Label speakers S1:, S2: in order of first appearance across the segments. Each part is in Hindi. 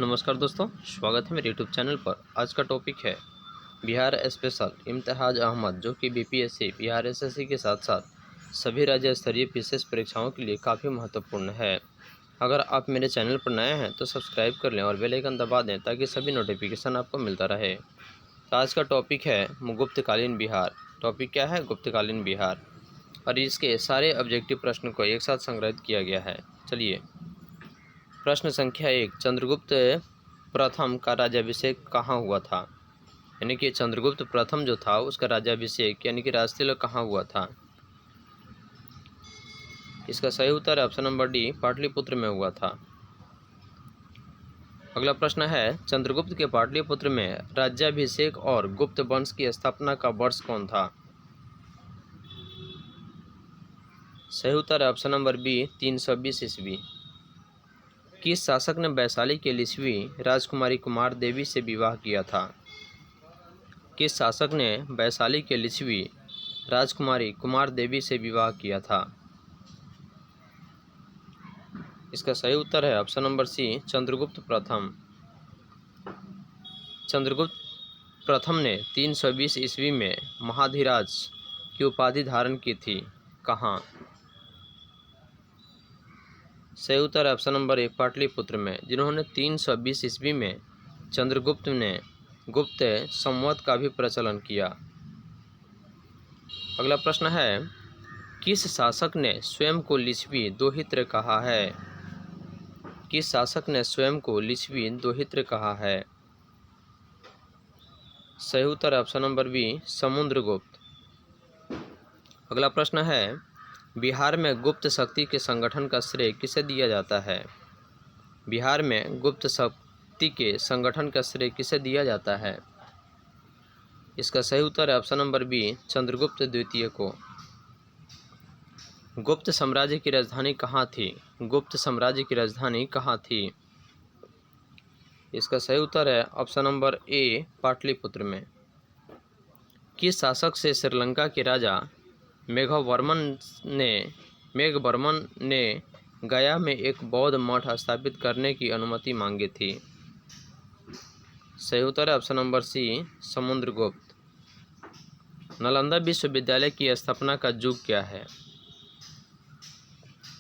S1: नमस्कार दोस्तों, स्वागत है मेरे यूट्यूब चैनल पर। आज का टॉपिक है बिहार स्पेशल इम्तियाज़ अहमद, जो कि बीपीएससी, बिहार एसएससी के साथ साथ सभी राज्य स्तरीय विशेष परीक्षाओं के लिए काफ़ी महत्वपूर्ण है। अगर आप मेरे चैनल पर नए हैं तो सब्सक्राइब कर लें और बेल आइकन दबा दें ताकि सभी नोटिफिकेशन आपको मिलता रहे। तो आज का टॉपिक है गुप्तकालीन बिहार। टॉपिक क्या है? गुप्तकालीन बिहार। और इसके सारे ऑब्जेक्टिव प्रश्न को एक साथ संग्रहित किया गया है। चलिए, प्रश्न संख्या 1, चंद्रगुप्त प्रथम का राज्याभिषेक कहाँ हुआ था? यानी कि चंद्रगुप्त प्रथम जो था उसका राज्याभिषेक यानी कि राजतिलक कहाँ हुआ था? इसका सही उत्तर है ऑप्शन नंबर डी, पाटलिपुत्र में हुआ था। अगला प्रश्न है, चंद्रगुप्त के पाटलिपुत्र में राज्याभिषेक और गुप्त वंश की स्थापना का वर्ष कौन था? सही उत्तर है ऑप्शन नंबर बी, 320 ईस्वी। किस शासक ने वैशाली के लिच्छवी राजकुमारी कुमार देवी से विवाह किया था? किस शासक ने वैशाली के लिच्छवी राजकुमारी कुमार देवी से विवाह किया था? इसका सही उत्तर है ऑप्शन नंबर सी, चंद्रगुप्त प्रथम। चंद्रगुप्त प्रथम ने 320 ईस्वी में महाधिराज की उपाधि धारण की थी। कहाँ? सही उत्तर है ऑप्शन नंबर ए, पाटलिपुत्र में, जिन्होंने 320 ईस्वी में चंद्रगुप्त ने गुप्त संवत का भी प्रचलन किया। अगला प्रश्न है, किस शासक ने स्वयं को लिच्छवी दोहित्र कहा है? किस शासक ने स्वयं को लिच्छवी दोहित्र कहा है? सही उत्तर ऑप्शन नंबर बी, समुद्रगुप्त। अगला प्रश्न है, बिहार में गुप्त शक्ति के संगठन का श्रेय किसे दिया जाता है? बिहार में गुप्त शक्ति के संगठन का श्रेय किसे दिया जाता है? इसका सही उत्तर है ऑप्शन नंबर बी, चंद्रगुप्त द्वितीय को। गुप्त साम्राज्य की राजधानी कहाँ थी? गुप्त साम्राज्य की राजधानी कहाँ थी? इसका सही उत्तर है ऑप्शन नंबर ए, पाटलिपुत्र में। किस शासक से श्रीलंका के राजा मेघवर्मन ने गया में एक बौद्ध मठ स्थापित करने की अनुमति मांगी थी? सही उत्तर है option number C, Samudragupta. Nalanda विश्वविद्यालय की स्थापना का युग क्या है?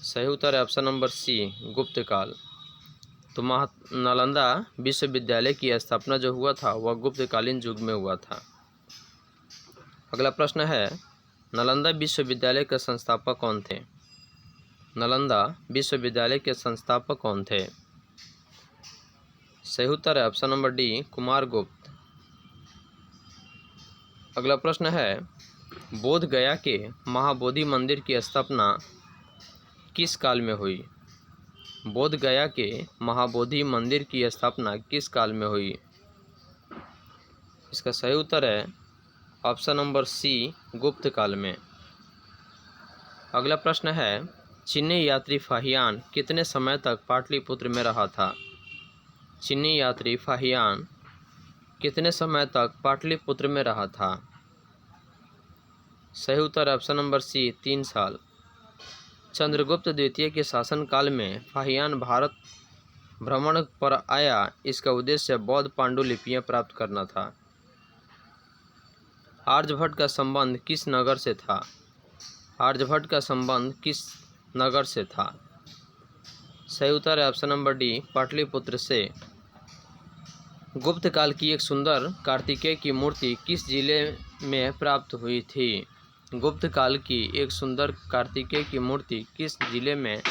S1: सही उत्तर है ऑप्शन नंबर सी, गुप्त काल। तो नालंदा विश्वविद्यालय की स्थापना जो हुआ था वह गुप्तकालीन युग में हुआ था। अगला प्रश्न है, नालंदा विश्वविद्यालय के संस्थापक कौन थे? नालंदा विश्वविद्यालय के संस्थापक कौन थे? सही उत्तर है ऑप्शन नंबर डी, कुमारगुप्त। अगला प्रश्न है, बोध गया के महाबोधि मंदिर की स्थापना किस काल में हुई? बोध गया के महाबोधि मंदिर की स्थापना किस काल में हुई? इसका सही उत्तर है ऑप्शन नंबर सी, गुप्त काल में। अगला प्रश्न है, चीनी यात्री फाहियान कितने समय तक पाटलिपुत्र में रहा था? चीनी यात्री फाहियान कितने समय तक पाटलिपुत्र में रहा था? सही उत्तर ऑप्शन नंबर सी, 3 साल। चंद्रगुप्त द्वितीय के शासनकाल में फाहियान भारत भ्रमण पर आया। इसका उद्देश्य बौद्ध पांडुलिपियां प्राप्त करना था। आर्यभट्ट का संबंध किस नगर से था? आर्यभट्ट का संबंध किस नगर से था? सही उत्तर है ऑप्शन नंबर डी, पाटलिपुत्र से। गुप्त काल की एक सुंदर कार्तिकेय की मूर्ति किस जिले में प्राप्त हुई थी? गुप्त काल की एक सुंदर कार्तिकेय की मूर्ति किस जिले में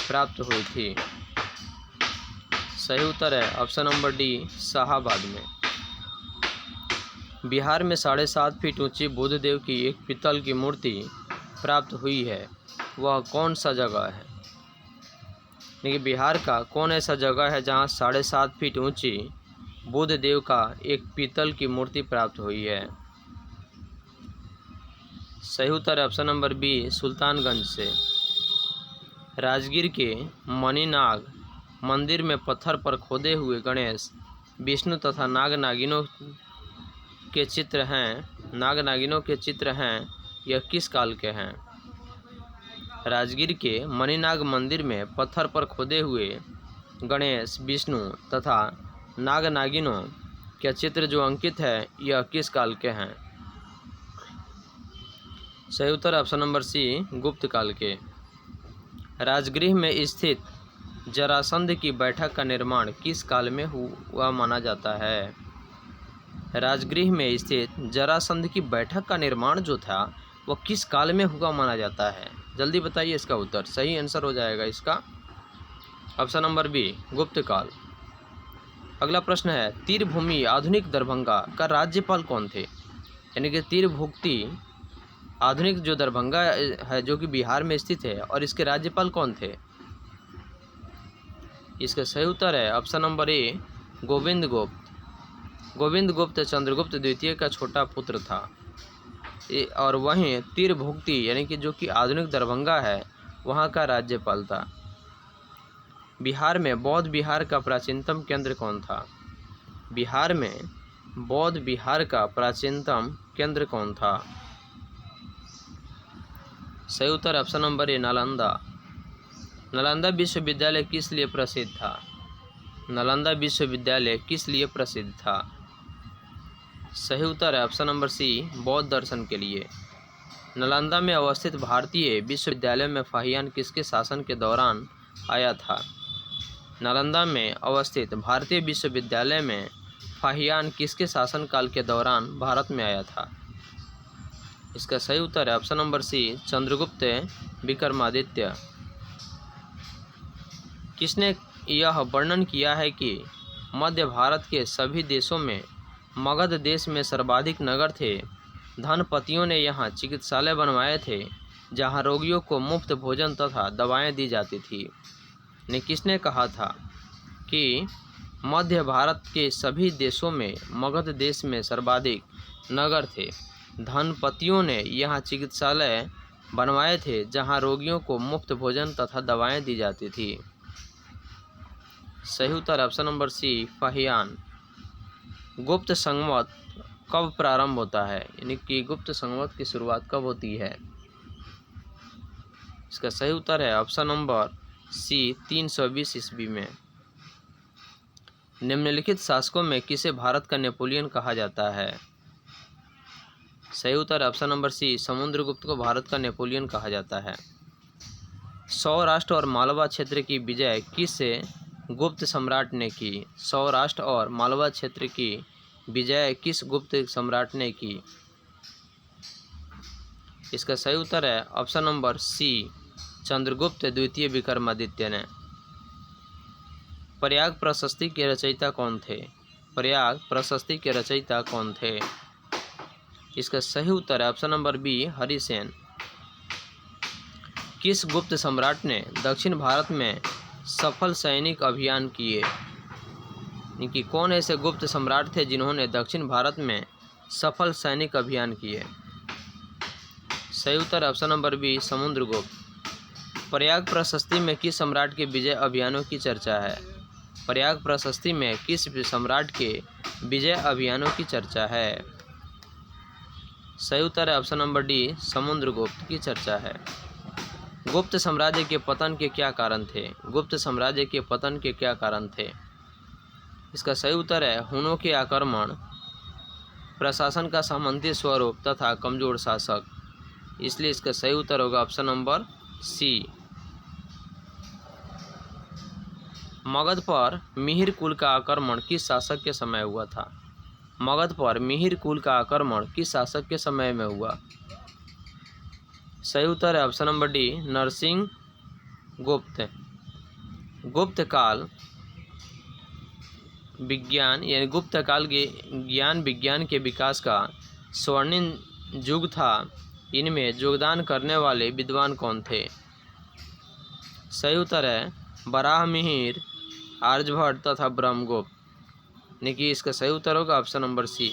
S1: प्राप्त हुई थी? सही उत्तर है ऑप्शन नंबर डी, शाहाबाद में। बिहार में 7.5 फीट ऊंची बुद्धदेव की एक पीतल की मूर्ति प्राप्त हुई है, वह कौन सा जगह है? देखिए, बिहार का कौन ऐसा जगह है जहां 7.5 फीट ऊंची बुद्धदेव का एक पीतल की मूर्ति प्राप्त हुई है? सही उत्तर है ऑप्शन नंबर बी, सुल्तानगंज से। राजगीर के मणिनाग मंदिर में पत्थर पर खोदे हुए गणेश, विष्णु तथा नाग नागिनों के चित्र हैं। यह किस काल के हैं? राजगीर के मणिनाग मंदिर में पत्थर पर खोदे हुए गणेश, विष्णु तथा नाग नागिनों के चित्र जो अंकित है यह किस काल के हैं? सही उत्तर ऑप्शन नंबर सी, गुप्त काल के। राजगृह में स्थित जरासंध की बैठक का निर्माण किस काल में हुआ माना जाता है? राजगृह में स्थित जरासंध की बैठक का निर्माण जो था वह किस काल में हुआ माना जाता है? जल्दी बताइए इसका उत्तर। सही आंसर हो जाएगा इसका ऑप्शन नंबर बी, गुप्त काल। अगला प्रश्न है, तीरभूमि आधुनिक दरभंगा का राज्यपाल कौन थे? यानी कि तीरभुक्ति आधुनिक जो दरभंगा है जो कि बिहार में स्थित है और इसके राज्यपाल कौन थे? इसका सही उत्तर है ऑप्शन नंबर ए, गोविंद गुप्त। गोविंद गुप्त चंद्रगुप्त द्वितीय का छोटा पुत्र था। और वहीं तीरभुक्ति यानी कि जो कि आधुनिक दरभंगा है वहाँ का राज्यपाल था। बिहार में बौद्ध विहार का प्राचीनतम केंद्र कौन था? बिहार में बौद्ध विहार का प्राचीनतम केंद्र कौन था? सही उत्तर option number A, Nalanda. Nalanda विश्वविद्यालय किस लिए प्रसिद्ध था? नालंदा विश्वविद्यालय किस लिए प्रसिद्ध था? सही उत्तर है ऑप्शन नंबर सी, बौद्ध दर्शन के लिए। नालंदा में अवस्थित भारतीय विश्वविद्यालय में फाहियान किसके शासन के दौरान आया था? नालंदा में अवस्थित भारतीय विश्वविद्यालय में फाहियान किसके शासनकाल के दौरान भारत में आया था? इसका सही उत्तर है option number C, Chandragupta Vikramaditya. किसने यह वर्णन किया है कि मध्य भारत के सभी देशों में मगध देश में सर्वाधिक नगर थे? धनपतियों ने यहाँ चिकित्सालय बनवाए थे जहाँ रोगियों को मुफ्त भोजन तथा दवाएं दी जाती थी। ने किसने कहा था कि मध्य भारत के सभी देशों में मगध देश में सर्वाधिक नगर थे? धनपतियों ने यहाँ चिकित्सालय बनवाए थे जहाँ रोगियों को मुफ्त भोजन तथा दवाएं दी जाती थी। सही उत्तर ऑप्शन नंबर सी, फाहियान। गुप्त संवत कब प्रारंभ होता है? यानी कि गुप्त संवत की शुरुआत कब होती है? इसका सही उत्तर है ऑप्शन नंबर सी, 320 ईस्वी में। निम्नलिखित शासकों में किसे भारत का नेपोलियन कहा जाता है? सही उत्तर ऑप्शन नंबर सी, समुद्रगुप्त को भारत का नेपोलियन कहा जाता है। सौराष्ट्र और मालवा क्षेत्र की विजय किस गुप्त सम्राट ने की? सौराष्ट्र और मालवा क्षेत्र की विजय किस गुप्त सम्राट ने की? इसका सही उत्तर है ऑप्शन नंबर सी, चंद्रगुप्त द्वितीय विक्रमादित्य ने। प्रयाग प्रशस्ति के रचयिता कौन थे? प्रयाग प्रशस्ति के रचयिता कौन थे? इसका सही उत्तर है ऑप्शन नंबर बी, हरिसेन। किस गुप्त सम्राट ने दक्षिण भारत में सफल सैनिक अभियान किए? कि कौन ऐसे गुप्त सम्राट थे जिन्होंने दक्षिण भारत में सफल सैनिक अभियान किए? सही उत्तर option number B, Samudragupta. Prayag Prashasti में किस सम्राट के विजय अभियानों की चर्चा है? प्रयाग प्रशस्ति में किस सम्राट के विजय अभियानों की चर्चा है? सही उत्तर है ऑप्शन नंबर डी, समुद्रगुप्त की चर्चा है। गुप्त साम्राज्य के पतन के क्या कारण थे? गुप्त साम्राज्य के पतन के क्या कारण थे? इसका सही उत्तर है हुनों के आक्रमण, प्रशासन का सामंती स्वरूप तथा कमजोर शासक। इसलिए इसका सही उत्तर होगा ऑप्शन नंबर सी। मगध पर मिहिर कुल का आक्रमण किस शासक के समय हुआ था? मगध पर मिहिर कुल का आक्रमण किस शासक के समय में हुआ? सही उत्तर है ऑप्शन नंबर डी, नरसिंह गुप्त। गुप्त काल विज्ञान यानी गुप्त काल के ज्ञान विज्ञान के विकास का स्वर्णिम युग था। इनमें योगदान करने वाले विद्वान कौन थे? सही उत्तर है बराहमिहिर, आर्यभट्ट तथा ब्रह्मगुप्त। यानी कि इसका सही उत्तर होगा ऑप्शन नंबर सी,